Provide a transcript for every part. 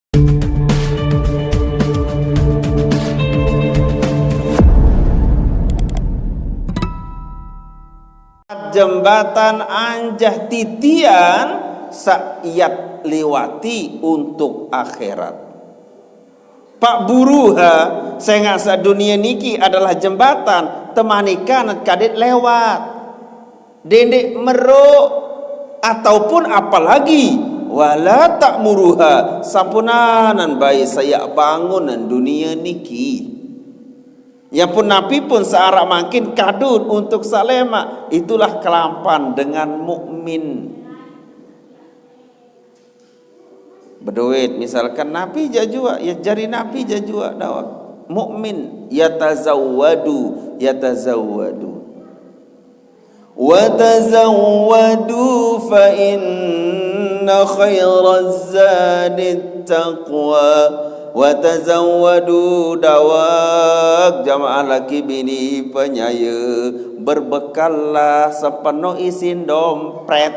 Jembatan anjah titian sakyat liwati untuk akhirat. Pak buruha saya ngasa dunia niki adalah jembatan temanikan kadit lewat dendek meruk ataupun apalagi wala tak muruha sampunanan bayi saya bangunan dunia niki. Yang pun Nabi pun searak makin kadun untuk salema. Itulah kelampan dengan mukmin. Berduit misalkan Nabi jajua, ya jari Nabi jajua dawak. Mukmin yatazawwadu wa tazawwadu fa inna khairaz zadi taqwa. Wa tazawwadu dawak jamaah laki bini penyaya, berbekallah sepenuh isin dompet.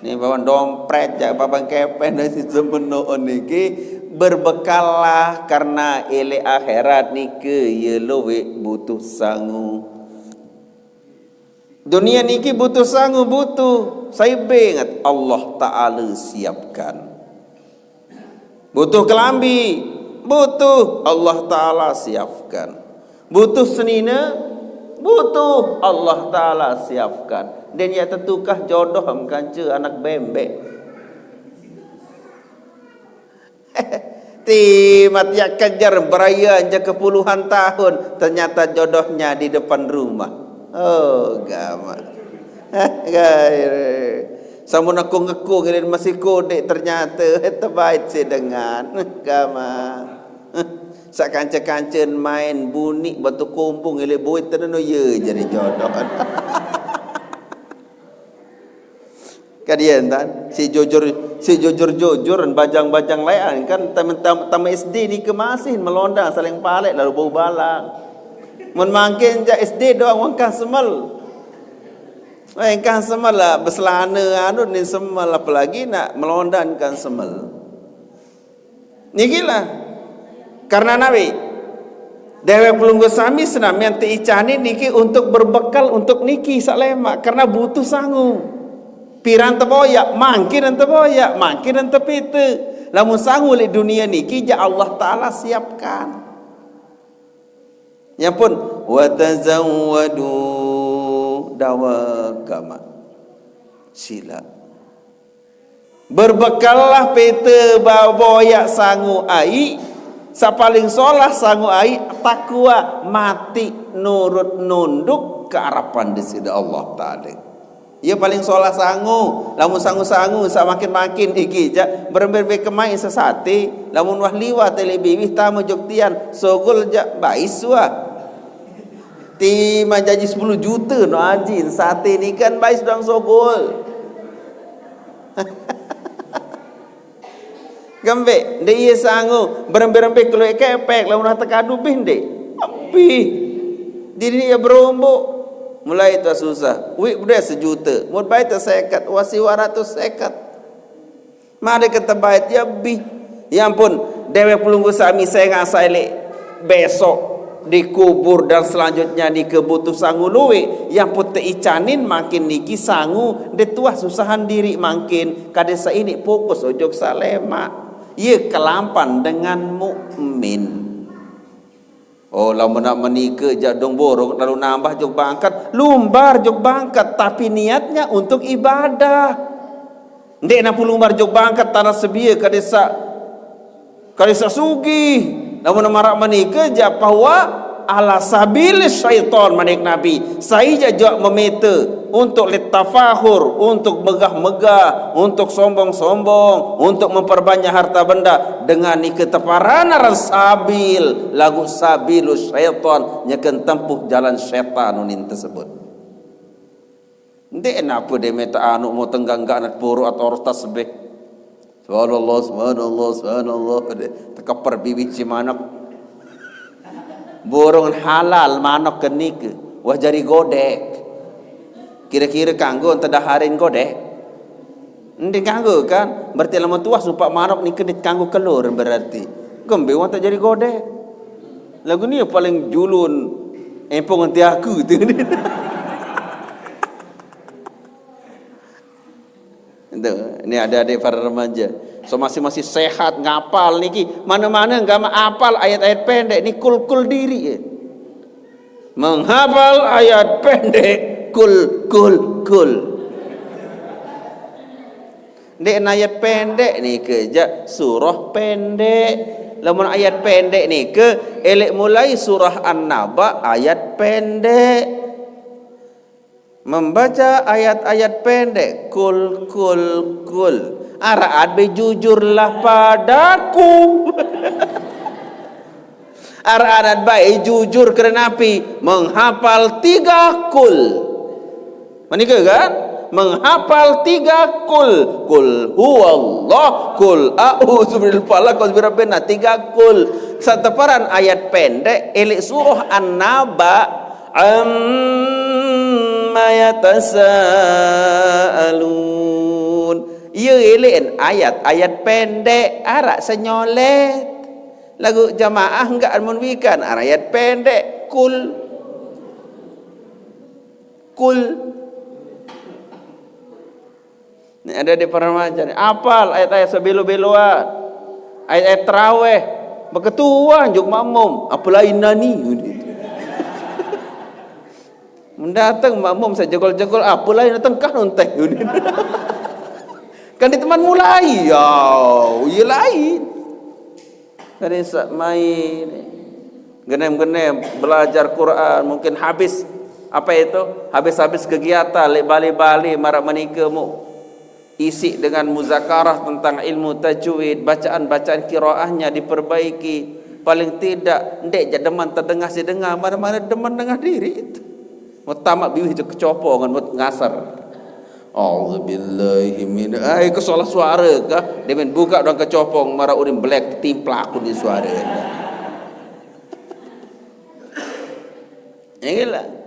Ni bawa dompet jak babang kepen dari sepenuh niki, berbekallah karena ele akhirat niki ye luwe butuh sangu. Dunia niki butuh sangu, butuh. Saya ingat Allah Taala siapkan. Butuh kelambi, butuh Allah Ta'ala siapkan. Butuh senina, butuh Allah Ta'ala siapkan. Dan ia tentukah jodoh mkancu anak bembek. Timat ya kejar beraya aja ke puluhan tahun, ternyata jodohnya di depan rumah. Oh gamak. Samun aku ngaku ngilin masih kode ternyata terbaik saya dengan kama sak kanca-kancan main bunyi batu kumpung ngilin buit terno ye jadi jodoh. Kadian tan si jujur bajang-bajang lain kan tamu SD ni kemasin melonda saling palek lalu bau balang. Mun mangkin ja SD doang wangkah semel. Kan semel lah berselana anu ni semel apalagi nak melondankan semel. Nikilah karena Nabi Dewa pelunggu sami senam yang teicani niki untuk berbekal untuk niki salema karena butuh sangu. Piran teboyak mangkin teboyak mangkin tepite. Lamun sangu li dunia niki ja Allah Taala siapkan. Ya pun wa tazawwadu dawakama sila berbekallah pete baboyak sangu ai sapaling solah sangu ai takwa mati nurut nunduk ke harapan di sida Allah Taala. Ia paling solah sangu, lamun sangu-sangu samakin-makin iki ja berembe kemai sesati, lamun wah liwat telebiwih tamu joktian sogol ja baiswa. Tima janji 10 juta no ajin sate ni kan baik sedang sogol. Gambe de ia sangu berembe-rembe keluar kepek lamun hata kadu binde. Api. Diri ia berombok. Mulai itu susah. Wik bude 1 juta. Mud baik tu sekat wasi 200 sekat. Made kata baik ya bi. Ya ampun dewe pelunggu sami saya ngasai le besok dikubur dan selanjutnya di kebutuh sangu luwe yang putih icanin makin niki sangu detuah susahan diri makin kadesa ini fokus ojok salema ye kelampan dengan mukmin. Oh lamun nak menikah jadong borong lalu nambah jog bangkat lumbar jog bangkat tapi niatnya untuk ibadah ndek na lumbar jog bangkat tanah sebia kadesa sugi. Namun marak menikah japahwa ala sabil syaitan manik Nabi. Saya jajak memeta untuk litafahur, untuk megah-megah, untuk sombong-sombong, untuk memperbanyak harta benda dengan keteparan aran sabil lagu sabilus syaitan nyaken tempuh jalan syaitan unin tersebut. Ndek apa dia meta anu mau tenggang-gak nak puru atau harus tasbih. Subhanallah tekapar bibit si manok borong halal manok kenik wah jari godek kira-kira kanggo enta daharin godek Ndin kanggo kan, berarti lama tua sumpah marok ni kedit kanggo kelur berarti. Gembe wong tak jadi godek. Lagu ni yang paling julun empong nanti aku tu. Ini ada adik para remaja. So masih sehat ngapal niki. Mana-mana enggak apal ayat-ayat pendek ni kul diri ya. Menghafal ayat pendek kul. Dek ayat pendek ni ke surah pendek. Lamun ayat pendek ni ke elek mulai surah An-Naba ayat pendek. Membaca ayat-ayat pendek kul. Araat jujurlah padaku. Araat baik jujur kerana api menghafal 3 kul. Menikah kan? Menghafal 3 kul. Kul huwallah, kul a'udzu birabbil falaq, kul birabbin nas, 3 kul. Sateparan ayat pendek elik surah An-Naba amma yatasaalun. Ia elek ayat pendek arak senyolet. Lagu jamaah enggak menwikan ayat pendek kul. Ini ada di perempuan ni. Apal ayat-ayat sebelo-beloan. Ayat-ayat terawih. Berketuan juk makmum. Apalah inani. Mendatang makmum saya jegol-jegol. Apalah yang datang kah nontek. Kan di teman mulai. Ya, ia lain. Dari main. Genem-genem belajar Quran. Mungkin habis. Apa itu? Habis-habis kegiatan. Balik-balik marak menikamu. Isi dengan muzakarah tentang ilmu tajwid, bacaan-bacaan qiraahnya diperbaiki. Paling tidak ndek je deman terdengar si dengar, mana-mana deman dengar diri itu. Mau tamat biwih tu kecopongan mau ngasar. Auzubillahi min ai kesolah suara kah? Dia main buka dong kecopong marah urin black timplak aku di suara. Ingatlah.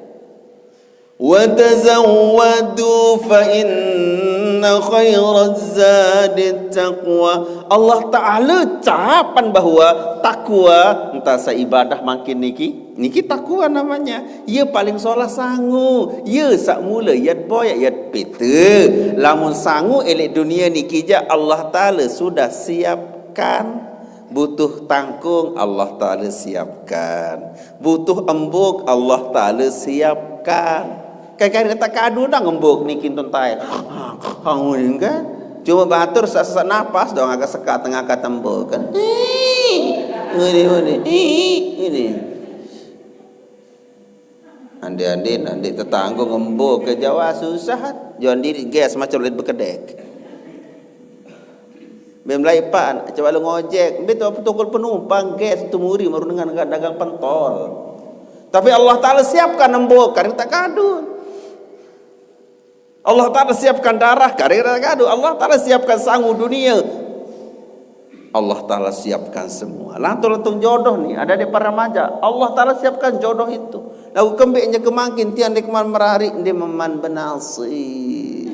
Wa tazawwadu fa inna khairaz zadi taqwa. Allah Taala capan bahawa takwa entah seibadah makin niki takwa namanya. Ia paling solah sangu. Ia sak mula yat boy yat pete. Lamun sangu elek dunia niki je Allah Taala sudah siapkan. Butuh tangkung Allah Taala siapkan. Butuh embuk Allah Taala siapkan. Kan kata kadu dah ngembuk ni kintun tai. Hang kan. Cuma batur sesak nafas dong agak sekat tengah kata embuk kan. Ini. Andi tetangga ngembuk ke Jawa susah. Jangan diri gas macam lid berkedek. Memlai pan, coba lu ngojek, betul tukul penumpang gas tu muri baru dengan dagang pentol. Tapi Allah Taala siapkan embuk karena tak kadu. Allah Ta'ala siapkan darah karena kadu. Allah Ta'ala siapkan sangu dunia. Allah Ta'ala siapkan semua. Lantung jodoh ni ada di para remaja. Allah Ta'ala siapkan jodoh itu. Lalu kembeknya kemangkin tiang di keman merari dia meman benasi.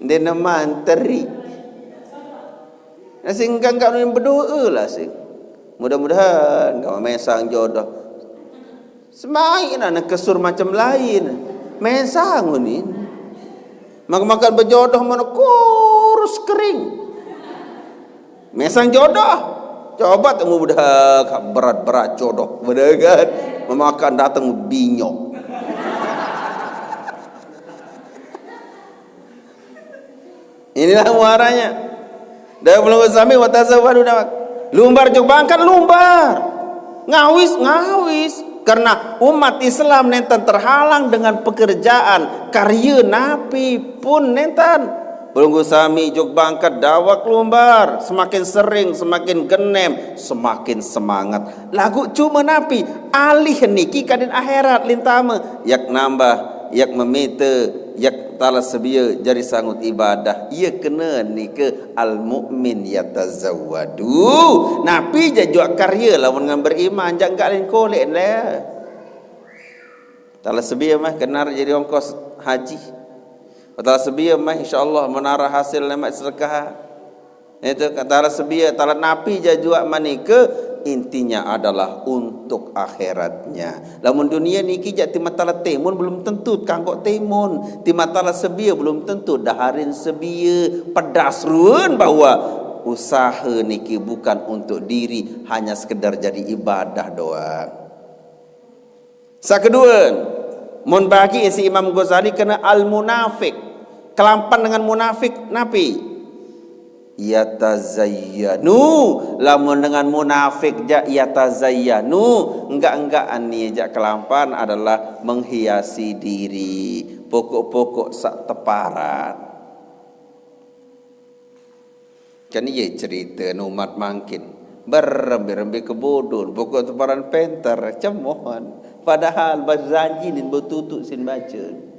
Dia neman teri. Sehingga enggak berdoa lah sih. Mudah-mudahan kau mesang jodoh. Semain anak kesur macam lain. Mesang ni. Makan berjodoh mana kurus kering. Mesang jodoh. Coba temu budak berat-berat jodoh. Budak kan memakan datang binyok. Inilah muaranya. Dah belum bersami watazawadu dak. Lumbar jog bangkat lumbar. Ngawis. Karena umat Islam nentan terhalang dengan pekerjaan karya napi pun nentan. Belum sami jog bangkat dawak lumbar. Semakin sering, semakin genem, semakin semangat. Lagu cuma napi alih niki kadin akhirat lintama. Yak nambah, yak memite, yak tala sebia jari sangut ibadah ia kena ni ke al mukmin yatazawwadu napi jajua karya lawan dengan beriman jak gak lain kolek lah tala sebia mah kena jadi ongkos haji tala sebia mah insyaallah menara hasil lemak sedekah itu tala sebia tala napi jajua mani ke intinya adalah untuk akhiratnya. Lamun dunia niki jak ti matala temun belum tentu kanggo temun, ti matala sebia belum tentu daharin sebia pedas ruan bahwa usaha niki bukan untuk diri, hanya sekedar jadi ibadah doang. Sakedua, mun bagi si Imam Ghazali kena al munafik. Kelampan dengan munafik napi yatazayyanu lamun dengan munafik jak yatazayyanu enggak-enggaan ni jak kelampan adalah menghiasi diri pokok-pokok sak teparan kan ia cerita umat mangkin berembi-rembi kebodohan pokok teparan penter cemohon padahal berjanji nin betutuk sin baca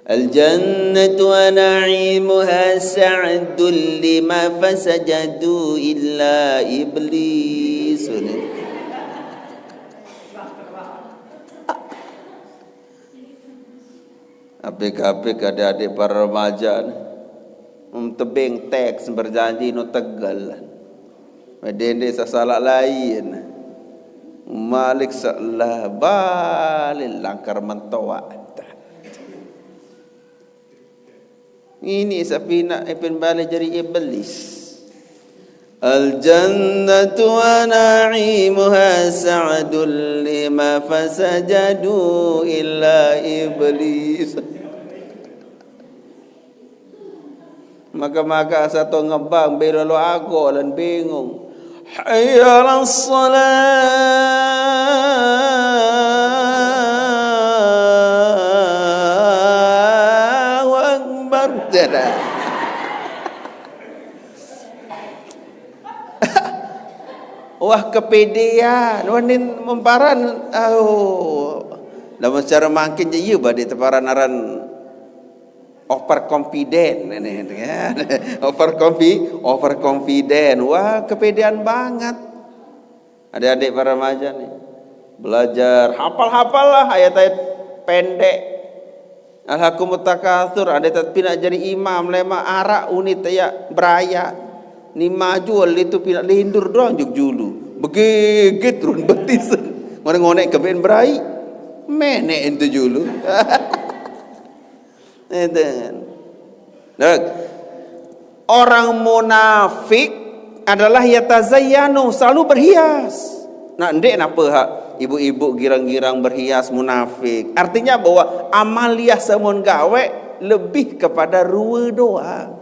الجنة ونعيمها سعد لما فسجدوا إلا إبليس apik-apik adik-adik para remaja tebing teks berjanji no tegal medende sasalah lain malik salah balil langkar mentoa ini sapina ipin balik jadi iblis al jannatu wa na'imuha sa'dul lima fasajadu illa iblis maka satu ngebang bero lo aku dan bingung hayya alas salat wah kepedean wanin memparan dalam secara makin je ieu bade teparan aran over confident ini over confident wah kepedean banget adik-adik para remaja nih belajar hafal-hafal lah ayat-ayat pendek alhaqumut takatsur ada tapi nak jadi imam lema arak unit ya beraya ni maju itu pinak lindur doang juk julu begigit run betis ngonek-ngonek keben berai menek itu julu orang munafik adalah yatazayyanu selalu berhias nak ndek napa hak ibu-ibu girang-girang berhias munafik artinya bahwa amaliah semun gawe lebih kepada rua doang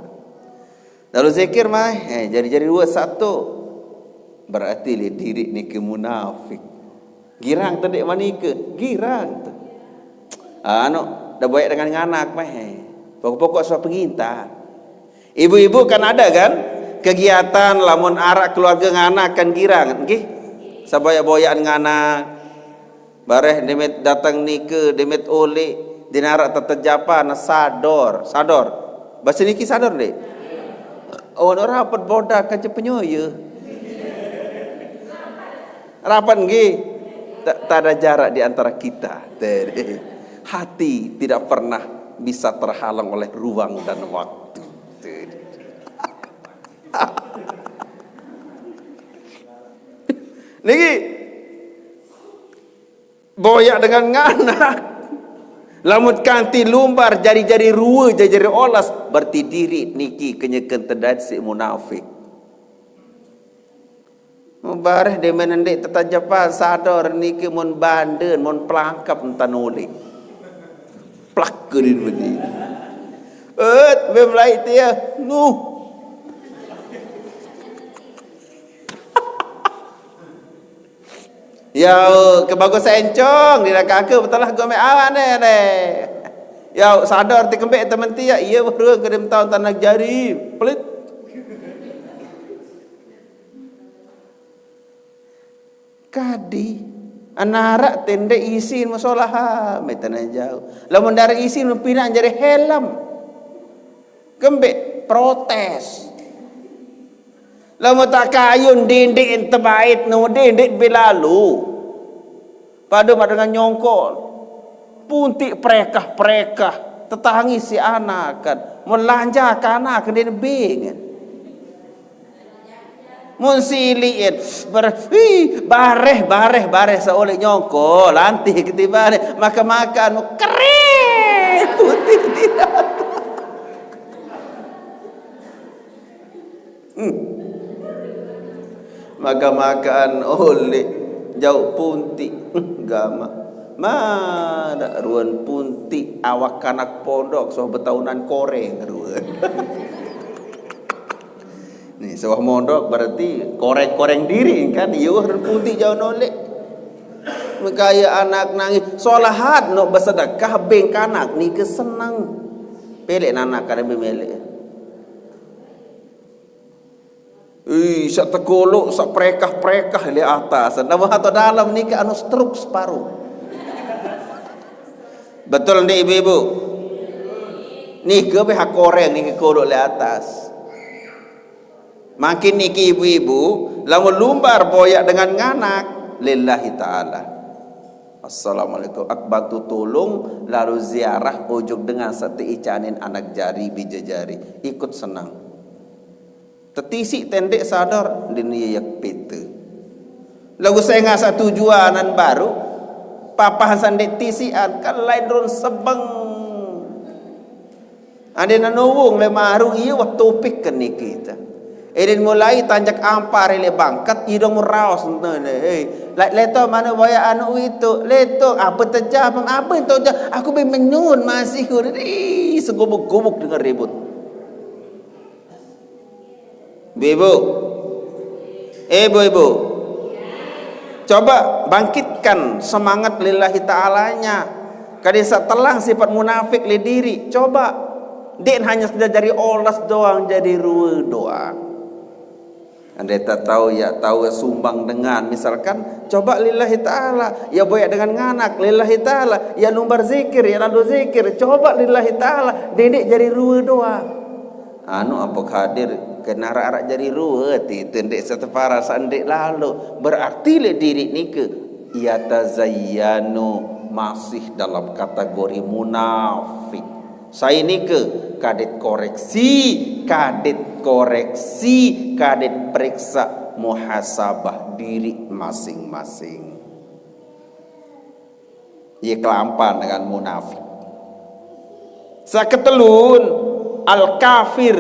lalu zikir mah jadi dua satu berarti le diri ni ke munafik girang tu dek manika girang tu dah baik dengan anak mah pokok-pokok suah penginta ibu-ibu kan ada kan kegiatan lamun arak keluarga nganak kan girang nggih saboya-boyaan nganak bareh demet datang nike demet ole dinarak tetejapan sador bahasa niki sador dek orang rapat bodak kan penyoya rapat nggih tak ada jarak di antara kita hati tidak pernah bisa terhalang oleh ruang dan waktu niki boyak dengan nganak lamut kanti lumbar jari-jari rua jari-jari olas berarti diri niki kenyekan terdat si munafik bareh de menendek tetajapan sadar niki mun bandeun mun pelangkap entan oleh plak kerin beni memlai dia ya kebagus encong di kakak betul lah gue awan deh ya sadar ti kembek temen ti ya iya bro kedem tahun tanah jari pelit kadi Anara tende isin masalah metana jauh. Lamun dari isin pina jadi helm. Gembe protes. Lamun tak kayun dindik ente bait no dindik bilalu. Pada dengan nyongkol. Puntik prekah tetangi si anak kan melanja kana kan dia beng. Mun siliin bareh seoleh nyongko lanti ketibane makan keren putih tidak makan oleh jauh punti gama mana ruan punti awak kanak pondok so betahunan koreng ruan. Nih sawah mondok berarti koreng diri kan iya ruan punti jauh nolek. Makaya anak nangis solahat no bersedekah beng kanak ni kesenang. Pelek anak kada memelek. Sak tegolok sak prekah di atas. Nama atau dalam ni ke anu struk separuh. Betul ni ibu-ibu. Ni ke behak koreng ni ke kodok di atas. Makin ni ke ibu-ibu lamun lumbar boyak dengan nganak lillahi ta'ala. Assalamualaikum akbantu tolong lalu ziarah ujuk dengan sate icanin anak jari bija jari ikut senang. Tetisik tendek sadar dunia yak pete. Lagu saya ngasa tujuanan baru papa sandek tisian kan lain ron sebeng. Ada nanowong le maru iya wah topik kan ni kita. Edin mulai tanjak ampar le bangkat idong raos nene. Leto mana boya anu itu leto apa terjam apa itu aku be menyun masih segubuk-gubuk dengan ribut. Ibu, coba bangkitkan semangat lillahi ta'alanya. Kadisa telang sifat munafik li diri. Coba, dia hanya sekedar jadi olas doang, jadi ruwe doang. Andai tak tahu ya tahu sumbang dengan misalkan coba lillahi ta'ala ya boyak dengan nganak lillahi ta'ala ya lumbar zikir ya lalu zikir coba lillahi ta'ala dedek jadi ruwe doang. Anu apa hadir kena arak jadi ruwet tendek setepara sandek lalu berarti le diri ni ke ia tazayyanu masih dalam kategori munafik. Saya ni ke kadet periksa muhasabah diri masing-masing. Ia kelampan dengan munafik. Saketelun al-kafir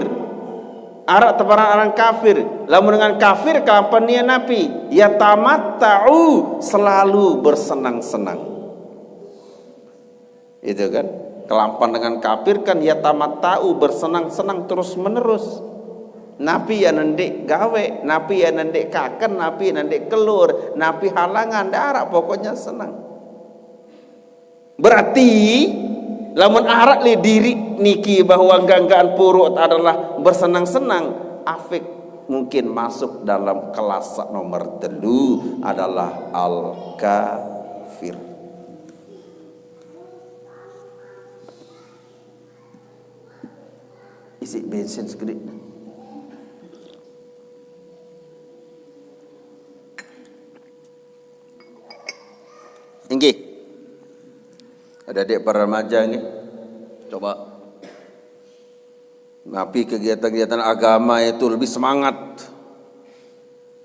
arak tebaran orang kafir lamun dengan kafir kapan dia nabi ya tamatta'u selalu bersenang-senang itu kan kelampan dengan kafir kan ya tamatta'u bersenang-senang terus menerus nabi ya nendek gawe nabi ya nendek kaken nabi ya nendek kelur nabi halangan darak pokoknya senang berarti lamun arak li diri niki bahwa ganggaan purut adalah bersenang-senang afik mungkin masuk dalam kelas nomor 3 adalah al-kafir. Isi bensin sedikit. Tinggi. Ada adik para remaja ni. Coba. Napi kegiatan-kegiatan agama itu lebih semangat.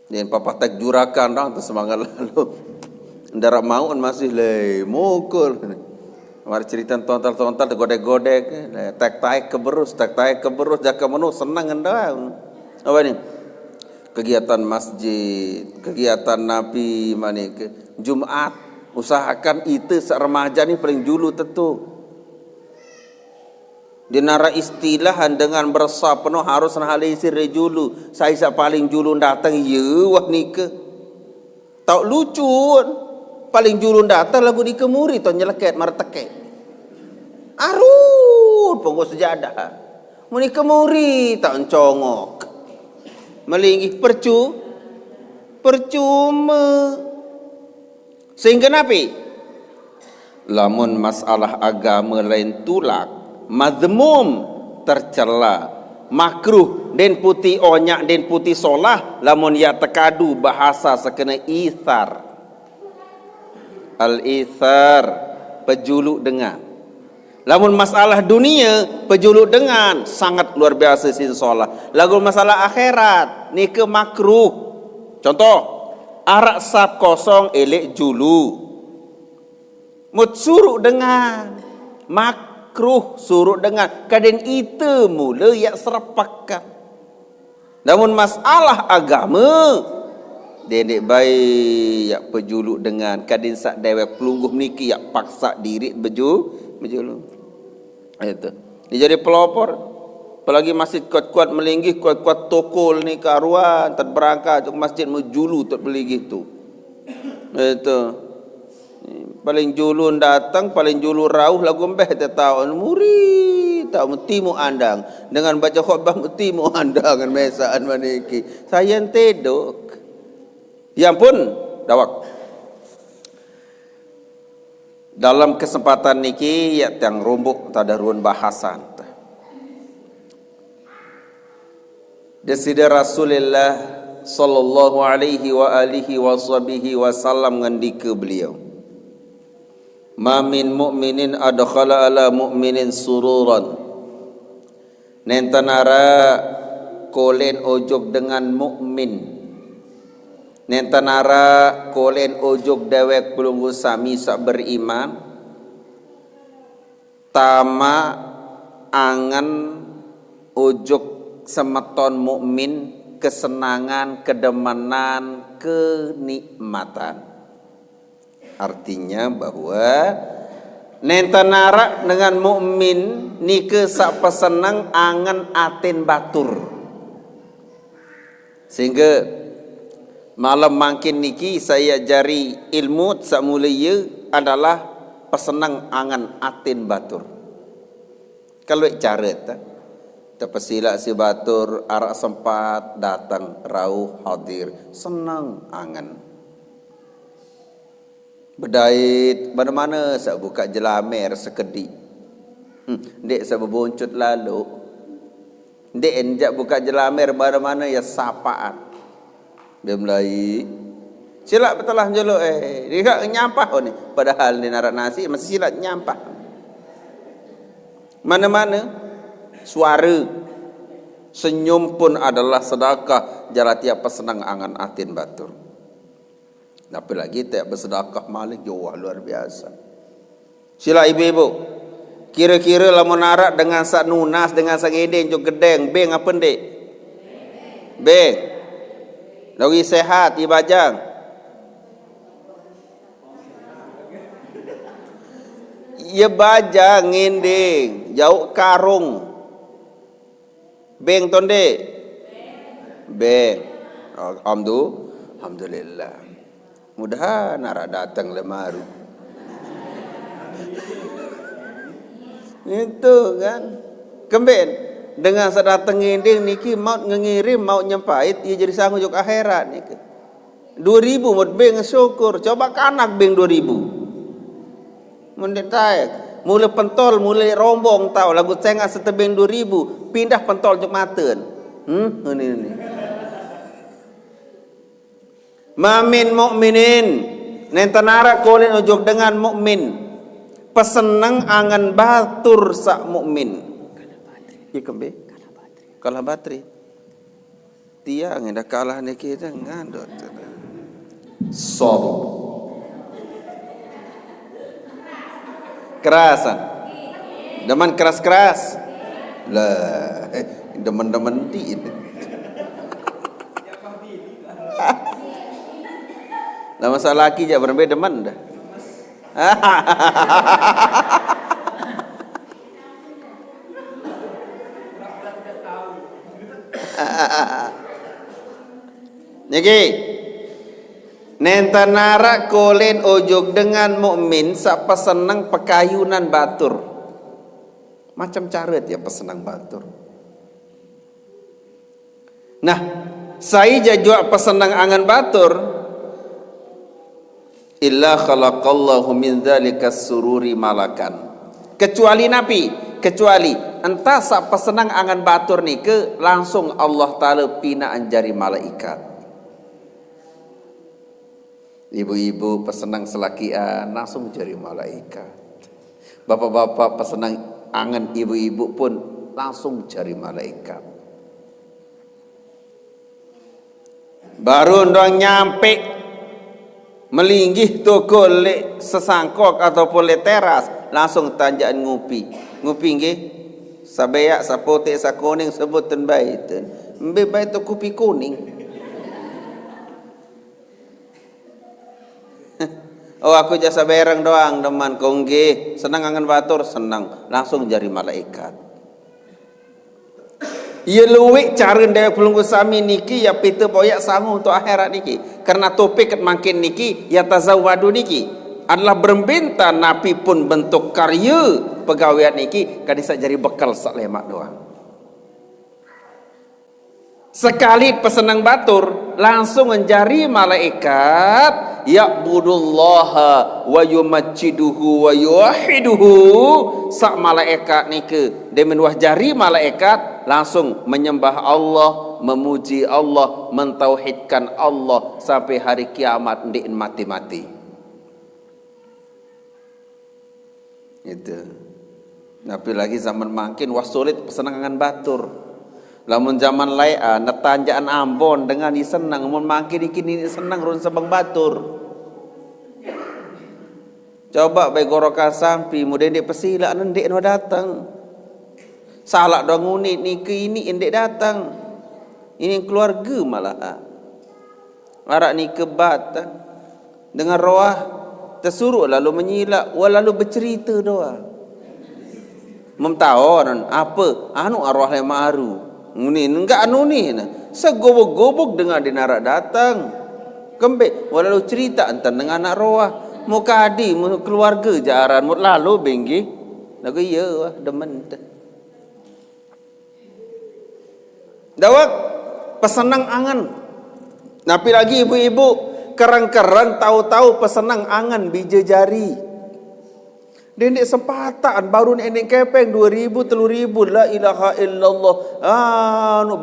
Dan papa tak jurakan dah tu semangat lalu. Ndara maun masih le mukul. Mari cerita tontal-tontal godek-godek, tak-tak keberus jaka menu senang anda. Apa ni? Kegiatan masjid, kegiatan Nabi mani Jumat, usahakan itu remaja ni paling julu tentu. Dinara istilahan dengan bersa penuh harus halisi rejulu. Saya paling julu datang ye wah nika. Tak lucu. Paling julu datang lagu di kemuri tu nyeleket marteke. Arut punggu sejadah. Muni kemuri tak congok. Melingih percuma. Sehingga napi lamun masalah agama lain tulak mazmum tercela makruh den putih onyak den putih solah lamun ya tekadu bahasa sekena ithar. Al ithar pejuluk dengan. Lamun masalah dunia pejuluk dengan sangat luar biasa sin solah. Lagu masalah akhirat ni ke makruh. Contoh arak sap kosong elek julu. Mut suruk dengan makruh suruk dengan kaden itu mula yak serapakan. Namun masalah agama dedek baik yak pejuluk dengan kadin sak dewek pelungguh niki yak paksa diri bejuluk. Itu. Dia jadi pelopor. Apalagi masjid kuat-kuat melinggih, kuat-kuat tokol ni karuan terberangkat ke masjid mejulu terbelinggih tu. Itu. Paling julun datang, paling julu rauh lagu mbeh tahun murid tak mutimu andang dengan baca khutbah mutimu andang dengan mesaan maniki. Saya tedok. Yang pun dawak. Dalam kesempatan niki ya yang rumbuk tadarun bahasan. Desida Rasulullah sallallahu alaihi wa alihi wasallam ngendika beliau. Ma min mu'minin adkhala ala mu'minin sururan. Nentanara kolen ojok dengan mukmin. Nentanara kolen ojok dewek pelunggu sami sak beriman. Tama angan ojok semeton mukmin kesenangan, kedemanan, kenikmatan. Artinya bahwa nentanara dengan mukmin nike sak pesenang angan aten batur. Sehingga malam makin niki saya jari ilmu sak mulaya adalah pesenang angan aten batur. Kalau cara terpesila si batur arak sempat datang rauh hadir senang angan. Bedait mana-mana sak buka jelamer sekedi. Dek sak berboncut lalu. Dek enjak buka jelamer mana-mana ya sapaan. Dia mulai silap betul lah jolo dia tak nyampah ni padahal dia narak nasi masih silap nyampah. Mana-mana suara senyum pun adalah sedekah jala tiap pesenang angan atin batur. Apalagi tiap bersedekah malik jauh luar biasa. Sila ibu-ibu kira-kira lamun narak dengan sak nunas dengan sak gedeng jog gedeng beng apa ndek? Beng. Lagi sehat ibajang. Ya bajang ngending, jauh karung. Beng tonde. Beng. Alhamdulillah. Mudah nara datang lemaru. Itu kan. Kemben. Dengan sedatang ngending niki mau ngirim mau nyempait ia jadi sanggup jok akhirat niki 2000 mod beng syukur coba kanak beng 2000 mendetai mulai pentol mulai rombong tahu lagu cengak setebeng 2000 pindah pentol jok maten ini mamin mukminin nentanara kolen ojok dengan mukmin pesenang angan batur sak mukmin. Ya kembe kalah bateri tiang yang dah kalah ni kita ngandot sob kerasan demen keras-keras lah demen-demen di lah masalah laki je berbeda demen dah Niki nentanara kolen ojok dengan mukmin sak pesenang pekayunan batur. Macam cara dia pesenang batur. Nah, saya jajua pesenang angan batur. illa khalaqallahu min dzalika sururi malakan. Kecuali Nabi, kecuali entah sak pesenang angan batur ni ke langsung Allah Taala pinaan jari malaikat. Ibu-ibu pesenang selakian langsung jari malaikat. Bapak-bapak pesenang angan ibu-ibu pun langsung jari malaikat. Baru ndang nyampe melinggih toko le sesangkok ataupun le teras, langsung tanjakan ngupi nggih sabeyak sapotek sakuning sebutan baiten mbe bait kopi kuning. Oh aku jasa bereng doang teman kau nggih senang angan batur senang langsung jari malaikat. Ia luwik cara daya pelunggu sami niki ya pita boyak sangu untuk akhirat niki. Karena topik makin niki ya tazawwadu niki adalah berbenta Nabi pun bentuk karya pegawaian niki kadisa jadi bekal sak lemak doang. Sekali pesenang batur langsung menjari malaikat ya'budullaha wa yumajjiduhu wa yuwahiduhu. Sak malaikat nike demen wah jari malaikat langsung menyembah Allah, memuji Allah, mentauhidkan Allah sampai hari kiamat ndik mati-mati. Itu. Tapi lagi zaman makin wah sulit pesenangan batur. Lamun zaman laia netanjaan Ambon dengan disenang mun makin iki senang run sebang batur. Coba bae gorokan sampi mudah ndek pesila ndek no datang. Salah dong unit ni ke ini ndek datang. Ini keluarga malah. Arak ni ke batang dengan roah tersuruh lalu menyilak walalu bercerita doa. Memtahon apa anu arwah le maru. Ni enggak anu ni segobok-gobok dengan dinarak datang kembek walau cerita antar dengan anak roah muka adi mu keluarga jaran mut lalu benggi lagu iya wah demen dawak pesenang angan napi lagi ibu-ibu kerang-kerang tahu-tahu pesenang angan bija jari Dendek sempatan baru ni kepeng 2000 3000 la ilaha illallah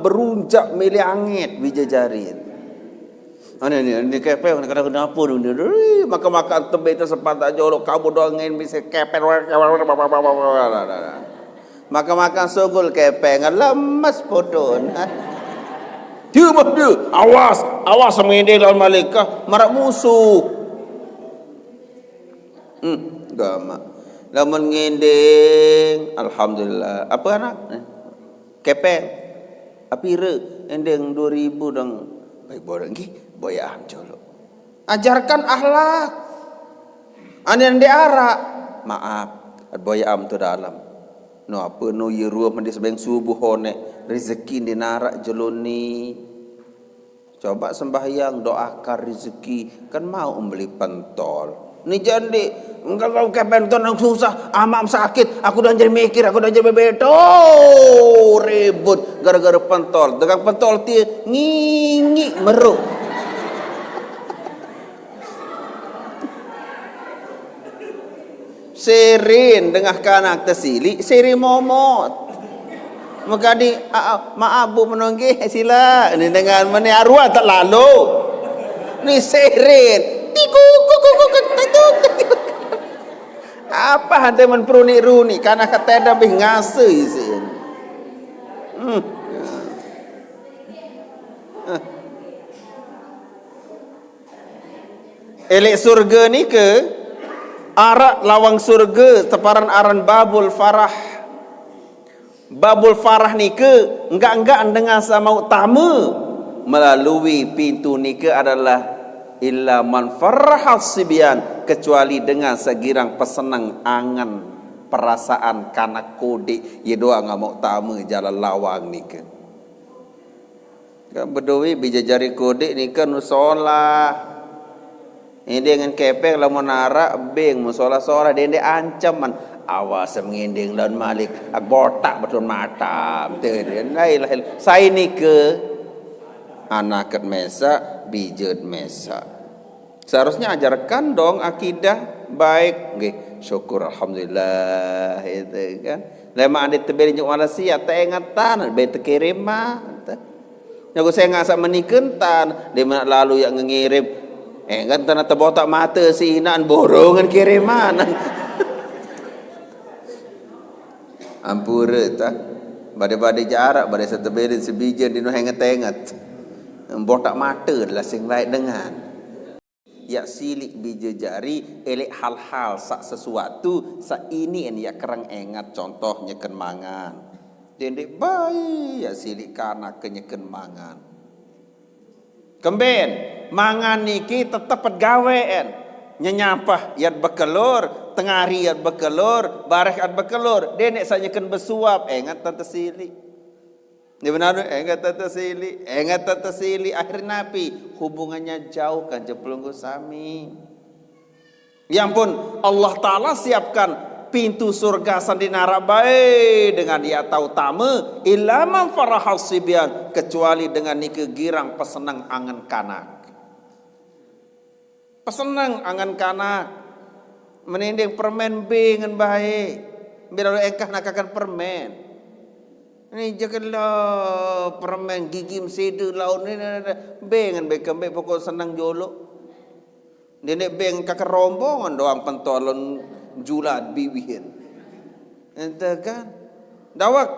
berunjak milih angit bijajarin. Ni kepeng kadang-kadang apa ni maka tebet sempatan jorok kamu doangin bisa kepeng maka sogol kepeng lemas podon. Dia awas menginding lawan malaikat marak musuh. Gama lamun ngendeng alhamdulillah apa anak kepeng apire endeng 2000 dong baik boreng ki boyam jolo ajarkan akhlak anen de ara maaf boyam tu dalam no apa no yeru mandi sebeng subuh hone rezeki di narak jeloni coba sembahyang doakan rezeki kan mau membeli pentol ni jandi engkau kau kepenton yang susah amam sakit aku dah jadi mikir aku dah jadi bebeto ribut gara-gara pentol dengan pentol dia ngingi meruk serin dengan kanak tersili seri momot maka di maaf bu menonggih sila ini dengan meni arwah tak lalu ni serin apa hantai man peruni-runi karena kateda bih ngase isin. Elek surga ni ke arak lawang surga teparan aran babul farah. Babul farah ni ke enggak dengan sama utama melalui pintu ni ke adalah illa man farhal sibyan kecuali dengan segirang pesenang angan perasaan kanak kode ye doa enggak mau tamu jalan lawang ni kan bedowi bija jari kode ni kan musola ini dengan kepek lamun nara beng musola sora dende ancaman awas mengending lawan malik botak betul mata betul lain saya ni ke anak ket mesa bijut mesa Seharusnya ajarkan dong akidah baik. Nggih, syukur alhamdulillah itu kan. Lema ande tebeli nyuk Malaysia teh ingatan be terkirim mah. Nyago saya ngasa menikeun tan di mana lalu yang ngirim kan tanah tebotak mata si inaan borongan kiriman. Ampura ta. Bade-bade jarak bade setebelin sebijan dino henget-henget. Botak mata lah sing lain dengan. Ya silik bija jari elek hal-hal sak sesuatu sa ini en ya kerang engat contohnya ken mangan. Dendek bayi ya silik kana kenyeken mangan. Kemben mangan niki tetep gawean. Nyenyapah yat bekelur, tengari yat bekelur, bareh yat bekelur. Dendek saja ken besuap engat tante silik. Ini benar, engat tata sili, akhirnya napi hubungannya jauh kan jeplunggu sami. Ya ampun, Allah Ta'ala siapkan pintu surga sandinara baik dengan dia tahu tame ilaman farahal sibyan kecuali dengan nike girang pesenang angan kanak. Pesenang angan kanak meninding permen dengan baik. Bila engkah nakakan permen. Ini janganlah permen gigi mesidu laun ni bengan bekembe pokok senang jolo. Nenek beng kakak rombongan doang pentolon julat bibihin. Ente kan dawak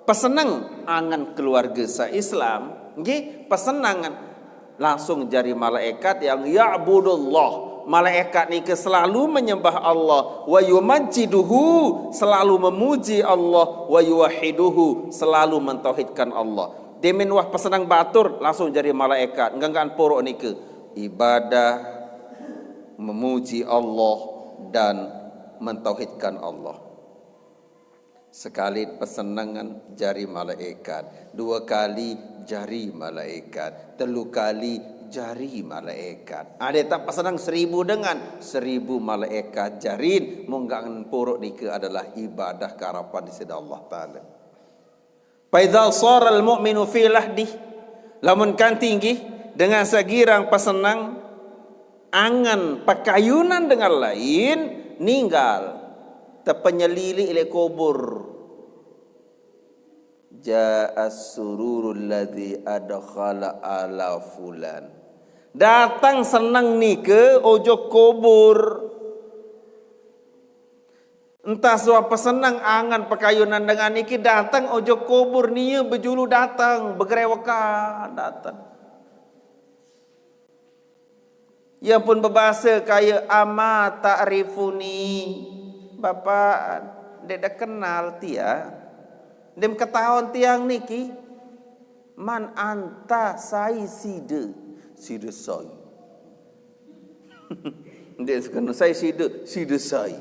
pesenang angan keluarga sa Islam, nggih pesenangan langsung jari malaikat yang ya'budullah. Malaikat ni selalu menyembah Allah, wa yumajjiduhu, selalu memuji Allah, wa yuwahiduhu, selalu mentauhidkan Allah. Demin wah pesenang batur langsung jadi malaikat. Enggan porok nike ibadah memuji Allah dan mentauhidkan Allah. Sekali pesenangan jari malaikat, dua kali jari malaikat, telu kali jari malaikat. Ada tak pesenang 1000 dengan 1000 malaikat jarin munggangan porok nike adalah ibadah karapan di sisi Allah Taala. Fa idza shara al-mu'minu fi lahdi, lamun kan tinggi dengan segirang pesenang angan pakayunan dengan lain ninggal terpenyelili ile kubur. Ja'as sururul ladzi adkhala ala fulan. Datang senang nike ojo kubur. Entah suapa senang angan pakayunan dengan niki datang ojo kubur nia bejulu datang begrewakan datang. Ya pun berbahasa kaya ama ta'rifuni. Bapak dek dah kenal tia. Dem ketahuan tiang niki man anta sai side sai. Dia kena sai side sai.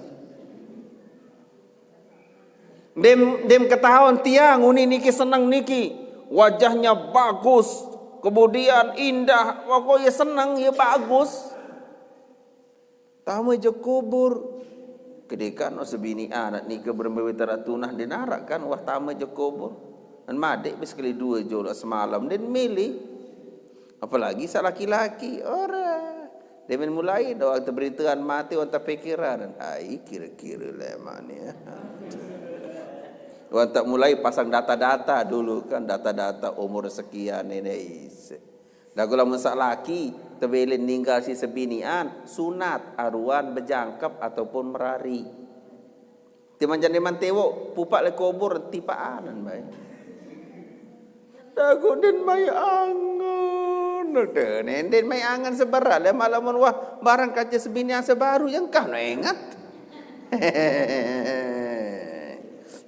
Dem ketahuan tiang uni niki senang niki. Wajahnya bagus, kemudian indah, pokoknya senang ya bagus. Tamu je kubur. Kedekan sebini anak ni ke bermewah teratunah dinarak kan wah tamu je kubur. Dan madik sekali dua jolo semalam dan milih. Apalagi laki-laki orang. Dia mulai doa terberitakan mati wanita pikiran. Ai kira-kira leman ya. Wanita mulai pasang data-data dulu kan data-data umur sekian ini. Dah kalau masak laki terbelin ninggal si sebinian sunat aruan berjangkap ataupun merari. Timan jangan tewok pupak le kubur tipaanan bae. Dah den mai angan. Den mai angan seberat le malamun wah barang kaca sebinian sebaru yang kah no ingat.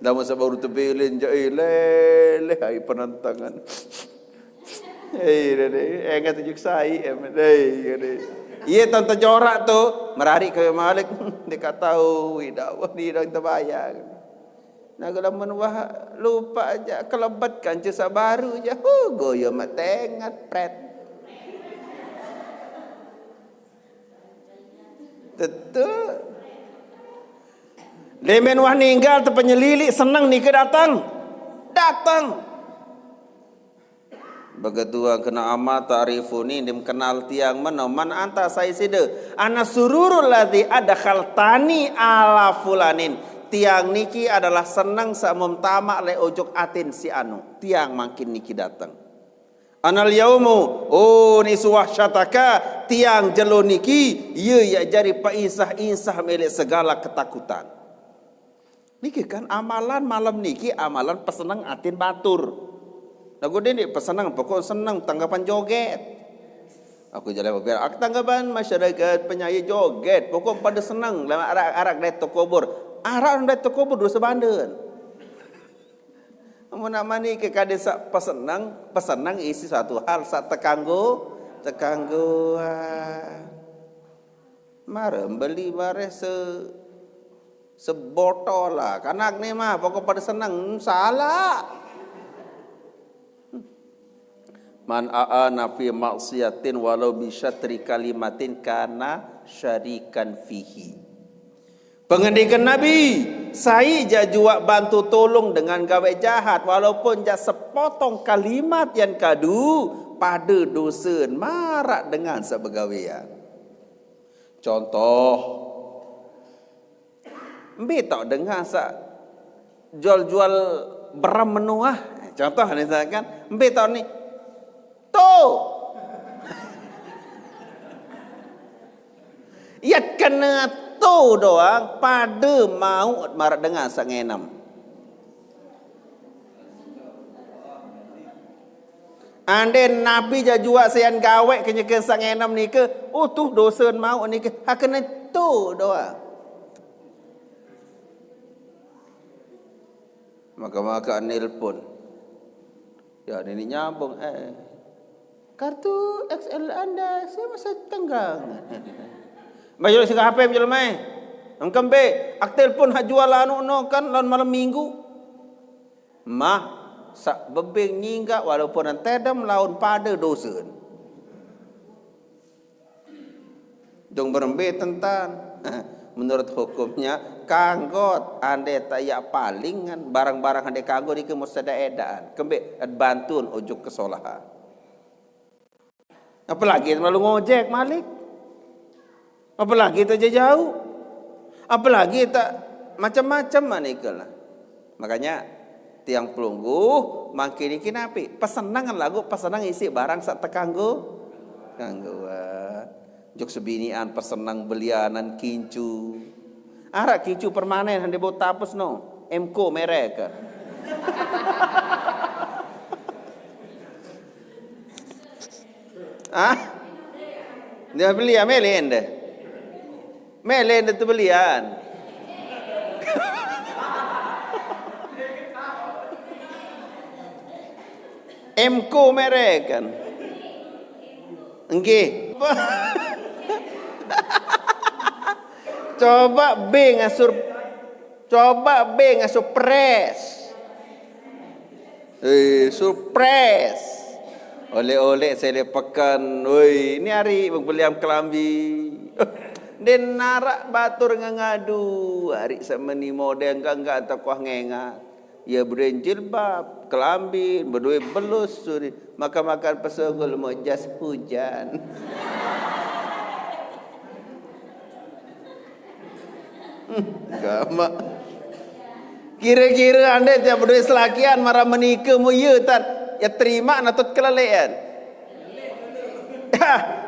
Dah masa baru terbelin je le hai penantangan. Enggak tunjuk saya, iya tonton jorak tu merari ke Malik dekat tahu dakwah ni dah terbayar. Nak kalau menwah lupa aja kelebatkan jasa baru je, goyo mat tengat pret. Tentu. Lemen wah ninggal terpenyelilik senang ni ke datang. Begitu kena amal ta'rifuni dim kenal tiang mana man anta sai sida ana sururul ladzi adkhaltani ala fulanin. Tiang niki adalah senang samumtama le ojok atin si anu. Tiang makin niki datang. Anal yaumu oh ni suwahsyataka tiang jelo niki ye ya jari paisah-insah milik segala ketakutan. Niki kan amalan malam niki amalan pesenang atin batur. Lagu ini pesenang pokok senang tanggapan joget. Aku jalan biar aku tanggapan masyarakat penyanyi joget pokok pada senang lama arak dari tokobor. Arak dari tokobor dosa bandan. Amun amani ke kadesa pesenang isi satu hal sak tekanggo marem beli bare sebotol lah. Kanak ni mah pokok pada senang salah. Man a'ana fi maksiatin walau bi syatri kalimatin kana syarikan fihi. Pengendikan Nabi, saya jajua bantu tolong dengan gawe jahat walaupun ja sepotong kalimat yang kadu pada dosa marak dengan sebegawean. Contoh, ambil tak dengan jual-jual beram menuah. Contoh ni kan, ambil tak ni tu. Ia kena tu doang pada mau marak dengar sangenam. Ande Nabi jajua sayan gawe kenya ke sangenam ni ke, oh tu dosa mau ni ke, ha kena tu doang. Maka nelpon. Ya ini nyambung kartu XL Anda saya masih tenggang. Majul sing HP majul mai. Engkam be ak telpon hak jual anu no kan lawan malam Minggu. Mah sak bebeng nyingga walaupun antedam lawan pada dosa. Jong berembe tentang menurut hukumnya kanggot ande tak ya palingan barang-barang ande kanggo di kemusada edaan. Kembe bantuan ujuk kesolahan. Apalagi malu ngojek malik. Apalagi tak jauh. Apalagi tak macam-macam manikalah. Makanya tiang pelunggu makin iki napi. Pesenangan lagu pesenang isi barang sak tekanggo. Kanggo jok sebinian pesenang belianan kincu. Arak kincu permanen hande bau tapus no. MK merek. Dia beli melen deh. Melen itu belian. MK merek kan. Nggih. Coba B ngasur pres. Surprise. Oleh-oleh saya lepakan. Oi, ini hari beliam kelambi. Den narak batur ngadu. Hari semeni model enggak takuah ngengak. Ya berenjil bab kelambi berdua belus suri. Makan pesogol mau jas hujan. Gamak. Kira-kira anda tiap berdua selakian marah menikah mu ye tan. Ya terima natut kelalean.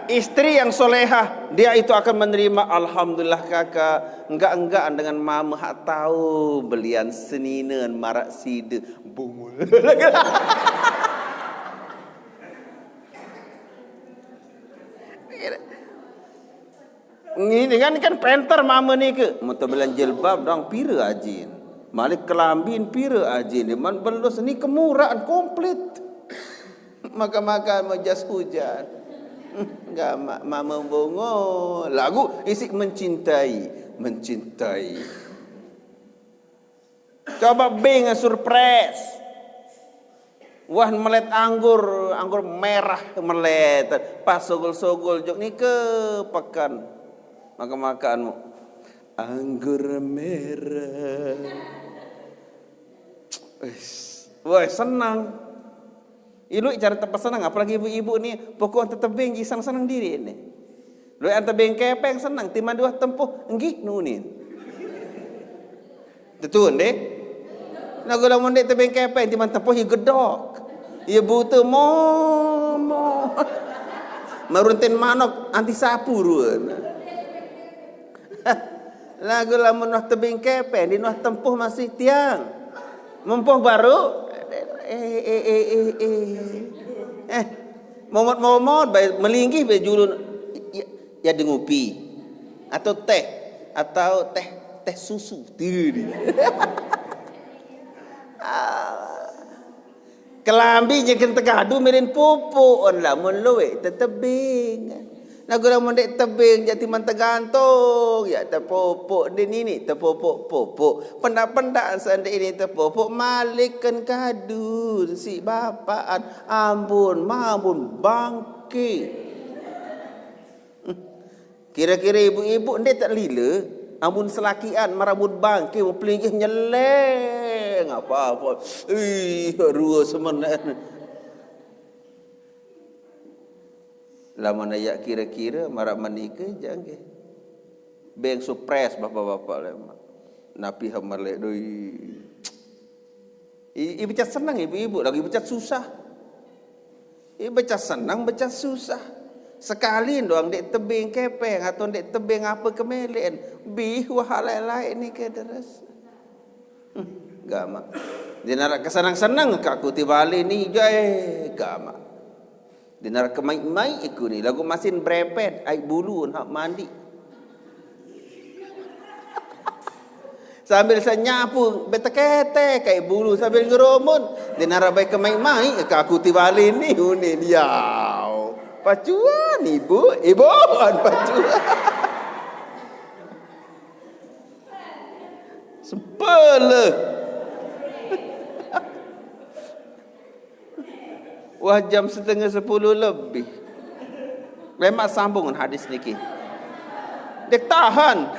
Istri yang solehah dia itu akan menerima. Alhamdulillah kakak. Enggak dengan mama hak tahu belian seninen marak side bungul. Ini kan penter mama ni ke. Muta belian jilbab dong pira ajin. Malik kelambin pira ajin. Man belus ni kemurahan komplit. Makan majas hujan. Enggak mama bongo. Lagu isik mencintai. Coba bing surprise. Wah melet anggur merah melet. Pas sogol-sogol jok ni ke pekan. Makan-makanmu. Anggur merah. Wah senang. Ilu cara terpesenang, apalagi ibu-ibu ni pokok tertebing senang-senang diri ni. Lu yang tebing kepeng senang, timan dua tempuh enggih nunin. Betul deh. Nak gula mondek tebing kepeng timan tempuh ia gedok. Ia buta mo. Meruntin manok anti sapu ruan. Lagu lamun noh tebing kepeng di noh tempuh masih tiang. Mempuh baru momot melinggih be julun ya dengupi atau teh susu tiri. Kelambi jekin tegadu mirin pupu on lamun luwe tetebing. Nagura mondek tebing jati man tergantung ya terpopok din ini terpopok pendak-pendak sande ini terpopok malikkan kadu si bapaan ampun bangki. Kira-kira ibu-ibu ndek tak lila amun selakian marabut bangki mau pelingih nyeleng apa-apa rua semenan. Lama nak kira-kira marak menikah jangan beng supres bapak-bapak lemak napi hamar lek doi i baca senang ibu-ibu lagi baca susah baca senang baca susah sekali doang dek tebing kepeng atau dek tebing apa kemelen bih wahalai lain ni ke deres gama dia nak kesenang-senang kaku tibali ni jai gama dinar kemai-mai ikut ni lagu masin brepet air bulu nak mandi sambil saya nyapu betekete kayak bulu sambil ngeromun dinar baik kemai-mai aku tibali ni unin yau pacuan ibu an pacuan sempele. Wah jam 9:30 lebih. Lemak sambung dengan hadis niki. Dek tahan.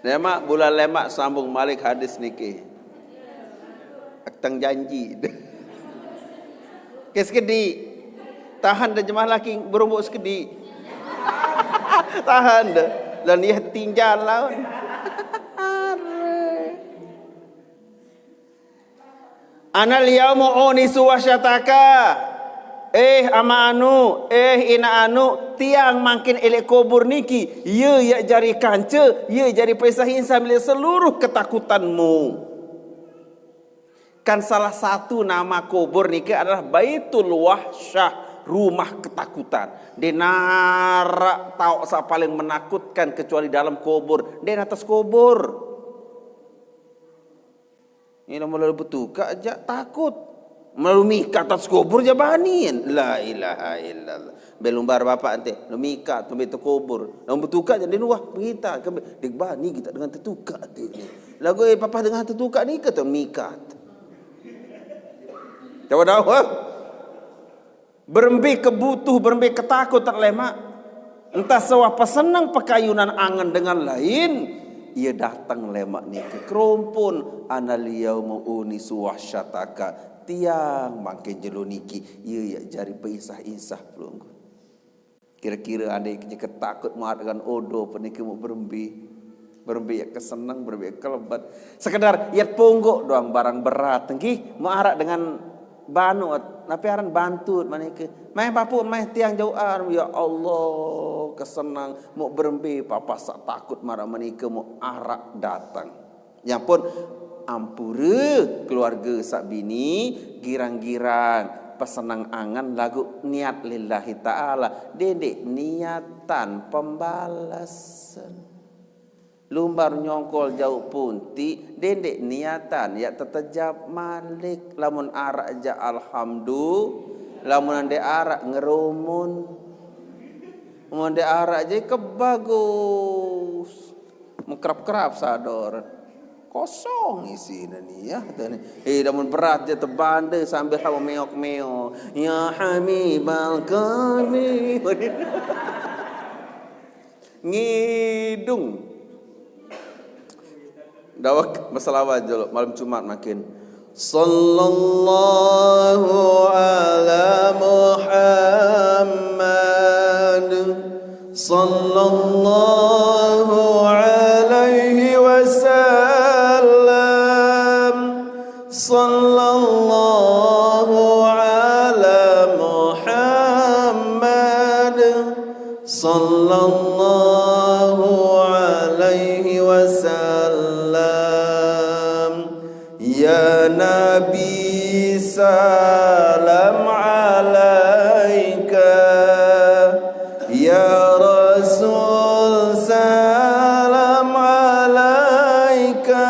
Lemak sambung malik hadis niki. Aktang janji. Kes kedi. Tahan dah jemaah laki berumbuk sekedi. Tahan dah. Dan dia tinggal lawan. Anal yaumu unisu wasyataka. Ama anu, ina anu tiang makin elek kubur niki. Ya jari kanca, ya jari pesah insan bila seluruh ketakutanmu. Kan salah satu nama kubur niki adalah Baitul Wahsyah. Rumah ketakutan. Dia narak tahu sa paling menakutkan kecuali dalam kubur. Dia atas kubur. Ini melalui betuka aja takut. Melalui mika atas kubur je banin. La ilaha illallah. Belumbar bapak ante. Mika tu betul kubur. Lalu betuka je dia nuah kita. Dek bani kita dengan tetuka tu. Lagu papa dengan tetuka ni ke tu mika. Coba tahu berembi kebutuh, berembi ketakut terlemak. Entah sewah pesenang pekayunan angan dengan lain. Ia datang lemak ni ke kerumpun. Analiyau mu'unisu wahsyataka. Tiang makin jeluniki. Ia jari peisah-isah pelunggu. Kira-kira adik ketakut muat dengan odo. Penikir mu berembi. Berembi ya kesenang, berembi ya kelebat. Sekedar iat ponggok doang barang berat. Tengki muarak dengan banut. Napi aran bantut manike. Mai papu mai tiang jauhan ya Allah kesenang mau berembi papa sak takut marah manike mau arak datang. Yang pun ampure keluarga sak bini girang-girang pesenang angan lagu niat lillahi taala. Dedek niatan pembalasan. Lumbar nyongkol jauh punti dedek niatan ya tetejab malik lamun arak ja alhamdulillah lamun ande arak ngerumun mun ande arak je kebagus mengkerap-kerap sador kosong isi ni ya namun berat je tebande sambil hawa meok-meok ya habibal qalbi ngidung Dawak berselawat dulu malam Jumat makin. Sallallahu ala Muhammad. Sallallahu alaihi wasallam. Sallallahu ala Muhammad. Sallallahu alaihi wasallam. Ya Nabi salam alaika. Ya Rasul salam alaika.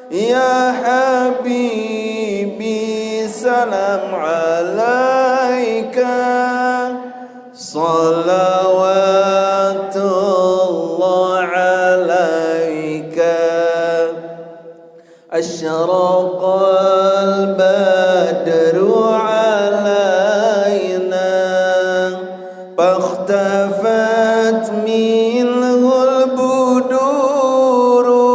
Ya Habibi salam alaika. Salawatullah alaika. Asyraqal badru alaina. Fakhtafat minhul buduru.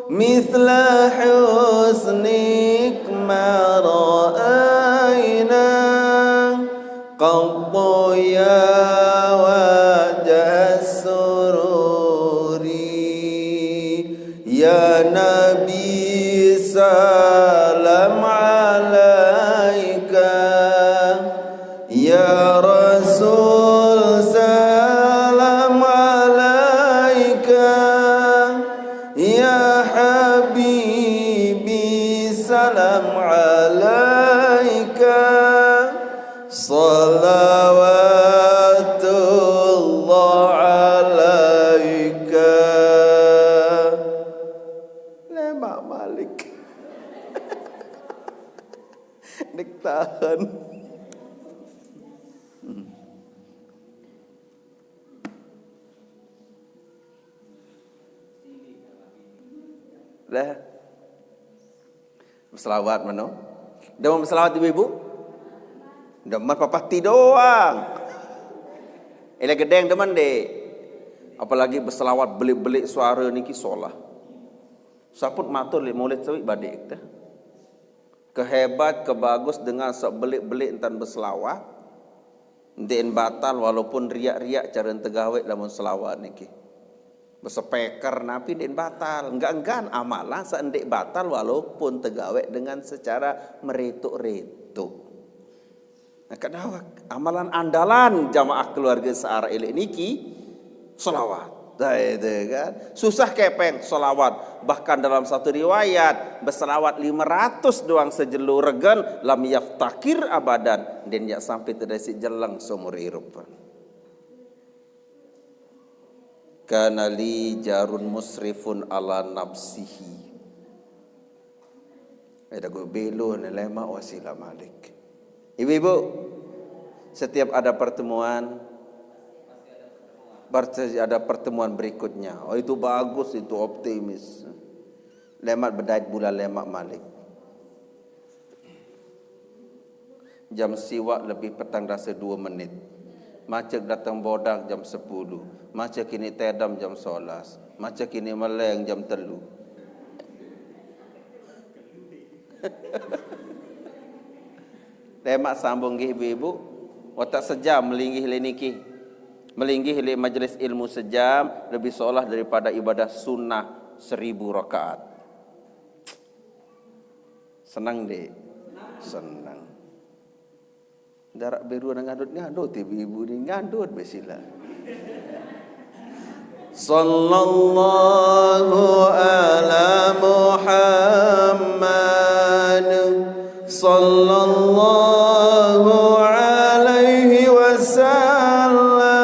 Mithla husnik ma ra'ayna. Qaddu ya wajah sururi. Ya Nabi salam alaika. Ya Rasul salam alaika. Ya Habibi salam alaika. Salawatullah alaika. Lemak Malik. Nek tahan. Dah. Berselawat mana? Dah mau berselawat ibu-ibu? Deman papati doang. Ela gedeng deman dek. Apalagi berselawat belik-belik suara ni kisolah. Saput matur li maulid sawi badik dah. Kehebat, kebagus dengan sok belik-belik entan berselawat. Ndien batal walaupun riak-riak cara tegawet lamun selawat niki. Bersepeker napi ndien batal. Enggak-enggan amalan seendek batal walaupun tegawet dengan secara meretuk-retuk. Nah, kadawak amalan andalan jamaah keluarga searah elek niki selawat. Dah itu kan. Susah kepeng selawat. Bahkan dalam satu riwayat berselawat 500 doang sejelu regen lam yaftakir abadan dan ya sampai terasi jelang seumur hidup. Kana li jarun musrifun ala nafsihi. Ada go belo nelema wasila malik. Ibu-ibu, setiap ada pertemuan berikutnya. Oh itu bagus, itu optimis. Lemat bedait bulan lemak malik. Jam siwak lebih petang rasa 2 menit. Macam datang bodak jam 10. Macam kini tedam jam 11. Macam kini meleng jam 3. Lemak sambung gih ibu-ibu. Watak sejam melinggih le niki. Melinggih le majlis ilmu sejam lebih seolah daripada ibadah sunnah 1000 rakaat. Senang dek. Senang. Darak biru dan ngandut ibu-ibu ni ngandut besila. Sallallahu ala Muhammad. Sallallahu alaihi wasallam.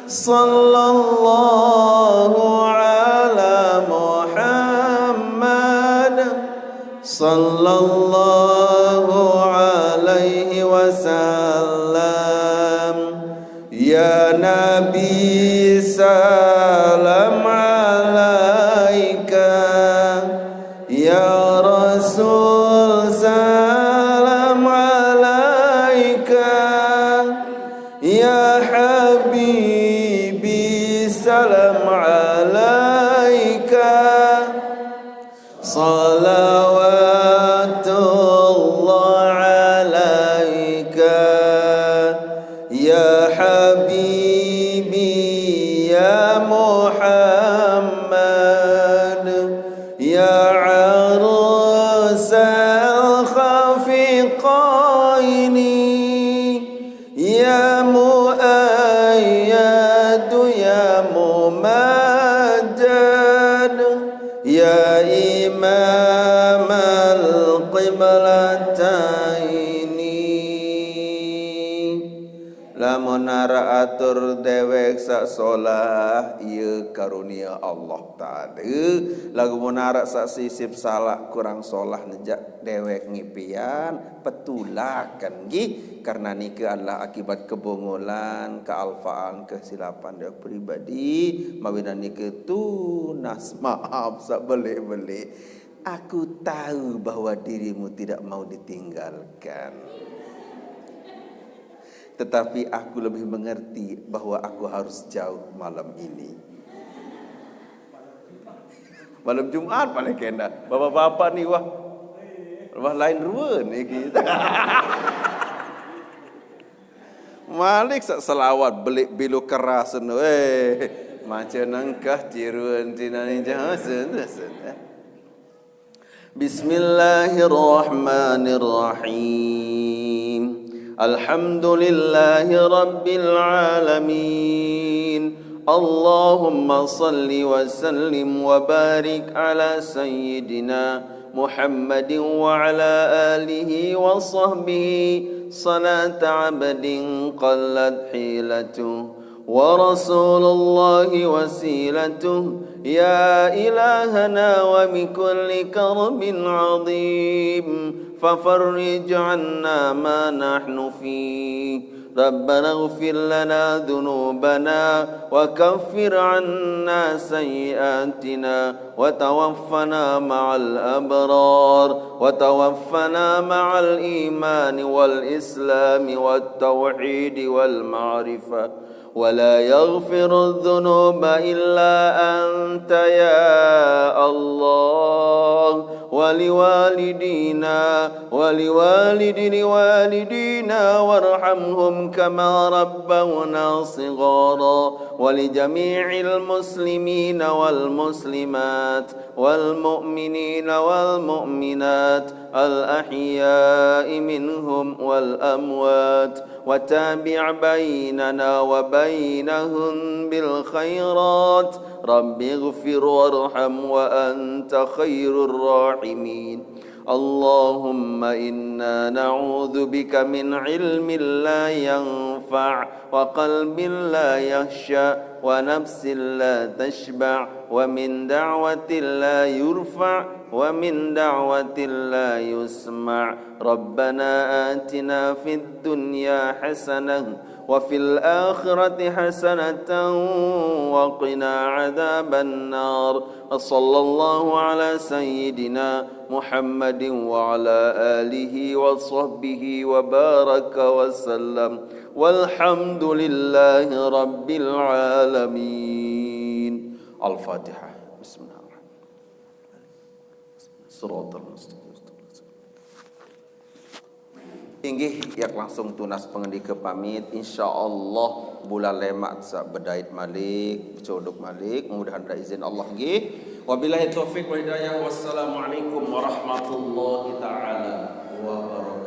Sallallahu ala Muhammad. Sallallahu alaihi wasallam. Ya Nabi salam alaika. Ya Rasul salam alaika. Ya Habibi salam alaika. Ya Habibi ya Muhammad ya arusal khafiqaini ya muayyad ya mumajjad ya imam al-qiblataini. Lamun nara atur dewek sak solah ieu karunia Allah taala. Lagu munara sak sisip salah kurang solah nejak dewek ngipian petulakan gih karena niki adalah akibat kebongolan, kealfaan, kesilapan dewek pribadi. Mawina niki tunas maaf sak beli-beli. Aku tahu bahwa dirimu tidak mau ditinggalkan. Tetapi aku lebih mengerti bahwa aku harus jauh malam ini. Malam Jumat paling kena. Bapak-bapak ni wah lain ruan ni kita. Malik sak selawat belik bilu keras nu macam nangkah ciruan tinani jahasen. Bismillahirrahmanirrahim. Alhamdulillahi rabbil alamin. Allahumma salli wa sallim wa barik ala sayyidina Muhammadin wa ala alihi wa sahbihi salata abdin qallat hilatuh wa rasulullahi wasilatuh ya ilahana wa bikulli karbin azim ففرج عنا ما نحن فيه ربنا اغفر لنا ذنوبنا وكفر عنا سيئاتنا وتوفنا مع الأبرار وتوفنا مع الإيمان والإسلام والتوحيد والمعرفة ولا يغفر الذنوب إلا أنت يا الله ولوالدينا ولوالدينا وارحمهم كما ربونا صغارا ولجميع المسلمين والمسلمات والمؤمنين والمؤمنات الأحياء منهم والأموات وتابع بيننا وبينهم بالخيرات رب اغفر وارحم وأنت خير الراحمين اللهم إنا نعوذ بك من علم لا ينفع وقلب لا يخشى ونفس لا تشبع ومن دعوة لا يرفع ومن دعوة لا يسمع ربنا آتنا في الدنيا حسنة وفي الآخرة حسنة وقنا عذاب النار وصلى الله على سيدنا محمد وعلى آله وصحبه وبارك وسلم والحمد لله رب العالمين. الفاتحة. بسم الله الرحمن الرحيم. صراط المستقيم. Inggih yak langsung tunas pengendika pamit insyaallah bulan lemak sak bedait malik codok malik mudah-mudahan ada izin Allah nggih wabillahi taufik wal hidayah wassalamualaikum warahmatullahi taala wabarakatuh.